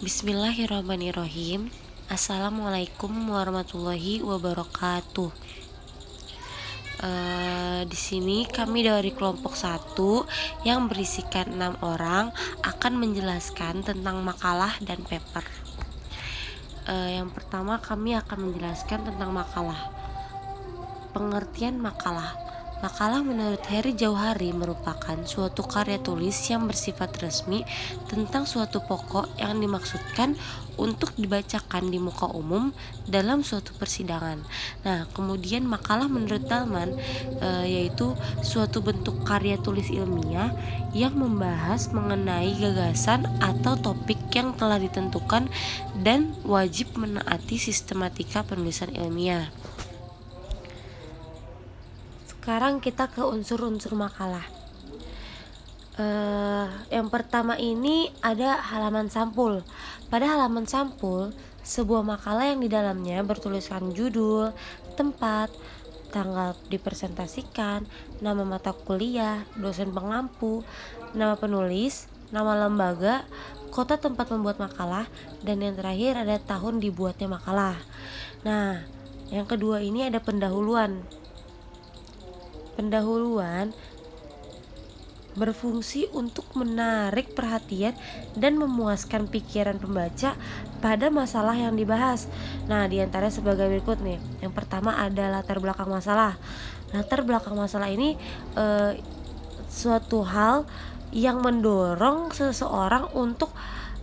Bismillahirrahmanirrahim. Assalamualaikum warahmatullahi wabarakatuh. Di sini kami dari kelompok 1 yang berisikan 6 orang akan menjelaskan tentang makalah dan paper. Yang pertama kami akan menjelaskan tentang makalah. Pengertian makalah. Makalah menurut Heri Jauhari merupakan suatu karya tulis yang bersifat resmi tentang suatu pokok yang dimaksudkan untuk dibacakan di muka umum dalam suatu persidangan. Nah, kemudian makalah menurut Dalman yaitu suatu bentuk karya tulis ilmiah yang membahas mengenai gagasan atau topik yang telah ditentukan dan wajib menaati sistematika penulisan ilmiah. Sekarang kita ke unsur-unsur makalah. Yang pertama ini ada halaman sampul. Pada halaman sampul, sebuah makalah yang di dalamnya bertuliskan judul, tempat, tanggal dipresentasikan, nama mata kuliah, dosen pengampu, nama penulis, nama lembaga, kota tempat membuat makalah, dan yang terakhir ada tahun dibuatnya makalah. Nah, yang kedua ini ada pendahuluan. Pendahuluan berfungsi untuk menarik perhatian dan memuaskan pikiran pembaca pada masalah yang dibahas. Nah, diantaranya sebagai berikut nih. Yang pertama ada latar belakang masalah. Latar belakang masalah ini suatu hal yang mendorong seseorang untuk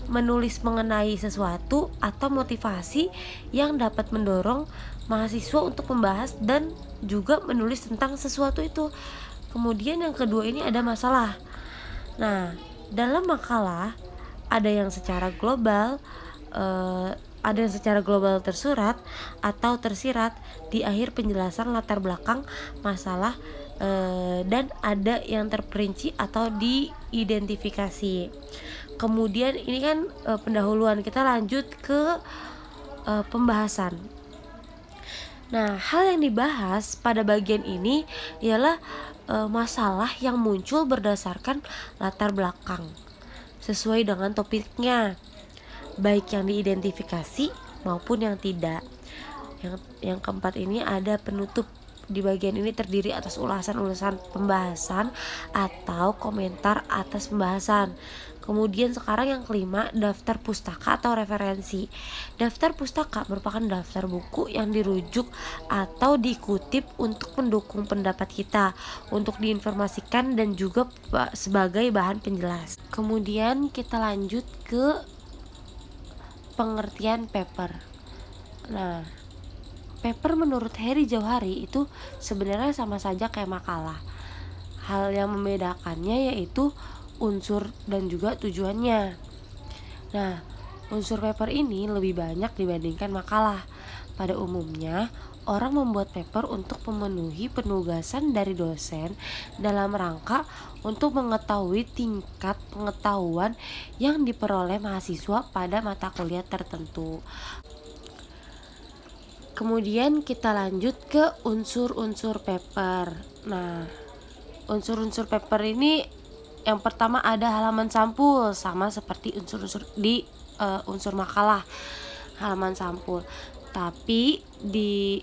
menulis mengenai sesuatu atau motivasi yang dapat mendorong mahasiswa untuk membahas dan juga menulis tentang sesuatu itu. Kemudian yang kedua ini ada masalah. Nah, dalam makalah ada yang secara global, tersurat atau tersirat di akhir penjelasan latar belakang masalah, dan ada yang terperinci atau diidentifikasi. Kemudian ini kan pendahuluan, kita lanjut ke pembahasan. Nah, hal yang dibahas pada bagian ini ialah masalah yang muncul berdasarkan latar belakang sesuai dengan topiknya, baik yang diidentifikasi maupun yang tidak. Yang keempat ini ada penutup. Di bagian ini terdiri atas ulasan-ulasan pembahasan atau komentar atas pembahasan. Kemudian sekarang yang kelima, daftar pustaka atau referensi. Daftar pustaka merupakan daftar buku yang dirujuk atau dikutip untuk mendukung pendapat kita, untuk diinformasikan dan juga sebagai bahan penjelas. Kemudian kita lanjut ke pengertian paper. Nah, paper menurut Heri Jauhari itu sebenarnya sama saja kayak makalah. Hal yang membedakannya yaitu unsur dan juga tujuannya. Nah, unsur paper ini lebih banyak dibandingkan makalah. Pada umumnya, orang membuat paper untuk memenuhi penugasan dari dosen dalam rangka untuk mengetahui tingkat pengetahuan yang diperoleh mahasiswa pada mata kuliah tertentu. Kemudian kita lanjut ke unsur-unsur paper. Nah, unsur-unsur paper ini yang pertama ada halaman sampul, sama seperti unsur-unsur di unsur makalah, halaman sampul. Tapi di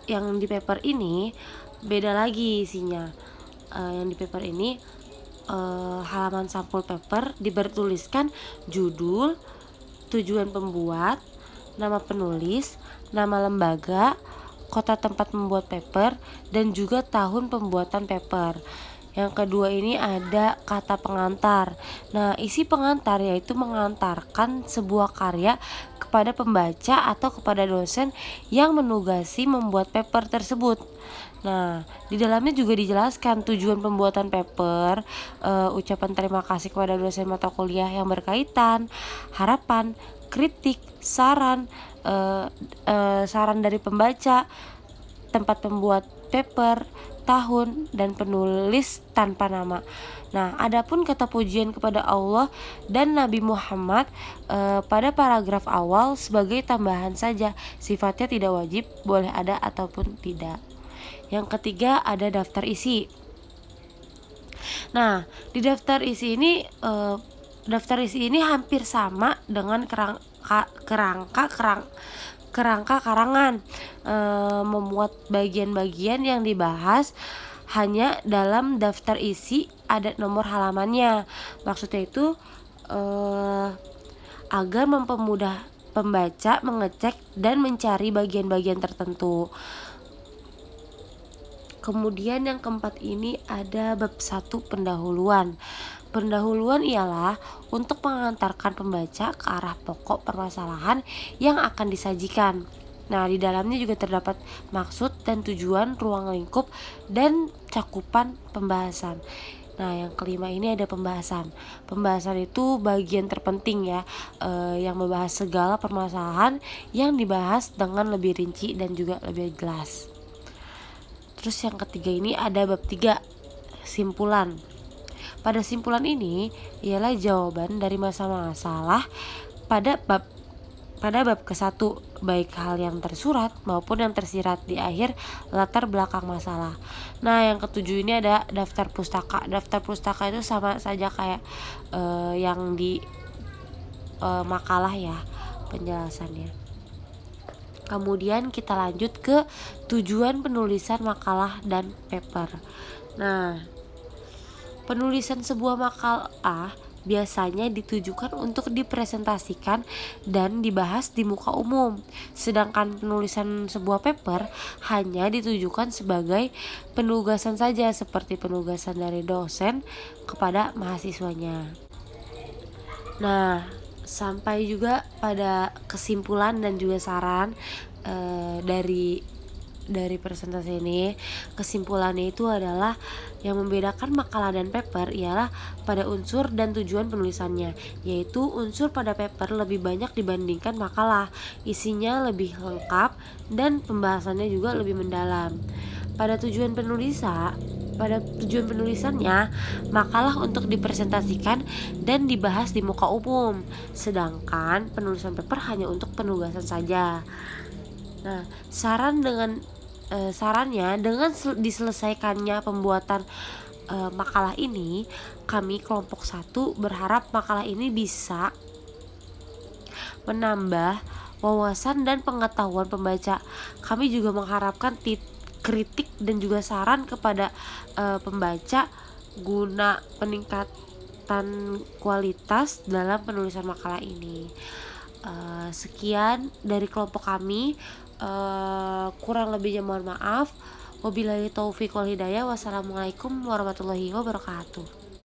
yang di paper ini beda lagi isinya. Yang di paper ini halaman sampul paper dibertuliskan judul, tujuan pembuat, nama penulis, nama lembaga, kota tempat membuat paper, dan juga tahun pembuatan paper. Yang kedua ini ada kata pengantar. Nah, isi pengantar yaitu mengantarkan sebuah karya kepada pembaca atau kepada dosen yang menugasi membuat paper tersebut. Nah, di dalamnya juga dijelaskan tujuan pembuatan paper, ucapan terima kasih kepada dosen mata kuliah yang berkaitan, harapan, kritik, saran, saran dari pembaca, tempat pembuat paper, tahun, dan penulis tanpa nama. Nah, adapun kata pujian kepada Allah dan Nabi Muhammad pada paragraf awal sebagai tambahan saja, sifatnya tidak wajib, boleh ada ataupun tidak. Yang ketiga ada daftar isi. Nah, di daftar isi ini daftar isi ini hampir sama dengan kerangka karangan, memuat bagian-bagian yang dibahas hanya dalam daftar isi ada nomor halamannya. Maksudnya itu agar mempermudah pembaca mengecek dan mencari bagian-bagian tertentu. Kemudian yang keempat ini ada bab 1 pendahuluan. Pendahuluan ialah untuk mengantarkan pembaca ke arah pokok permasalahan yang akan disajikan. Nah, di dalamnya juga terdapat maksud dan tujuan ruang lingkup dan cakupan pembahasan. Nah, yang kelima ini ada pembahasan. Pembahasan itu bagian terpenting ya, yang membahas segala permasalahan yang dibahas dengan lebih rinci dan juga lebih jelas. Terus yang ketiga ini ada bab 3, simpulan. Pada simpulan ini ialah jawaban dari masalah pada bab ke-1, baik hal yang tersurat maupun yang tersirat di akhir latar belakang masalah. Nah, yang ketujuh ini ada daftar pustaka. Daftar pustaka itu sama saja kayak yang di makalah ya penjelasannya. Kemudian kita lanjut ke tujuan penulisan makalah dan paper. Nah, penulisan sebuah makalah biasanya ditujukan untuk dipresentasikan dan dibahas di muka umum. Sedangkan penulisan sebuah paper hanya ditujukan sebagai penugasan saja, seperti penugasan dari dosen kepada mahasiswanya. Nah, sampai juga pada kesimpulan dan juga saran dari presentasi ini. Kesimpulannya itu adalah yang membedakan makalah dan paper ialah pada unsur dan tujuan penulisannya, yaitu unsur pada paper lebih banyak dibandingkan makalah, isinya lebih lengkap dan pembahasannya juga lebih mendalam. Pada tujuan penulisannya, makalah untuk dipresentasikan dan dibahas di muka umum, sedangkan penulisan paper hanya untuk penugasan saja. Nah, sarannya dengan diselesaikannya pembuatan makalah ini, kami kelompok 1 berharap makalah ini bisa menambah wawasan dan pengetahuan pembaca. Kami juga mengharapkan kritik dan juga saran kepada pembaca guna peningkatan kualitas dalam penulisan makalah ini. Sekian dari kelompok kami. Kurang lebihnya mohon maaf. Wabillahi taufiq wal hidayah. Wassalamualaikum warahmatullahi wabarakatuh.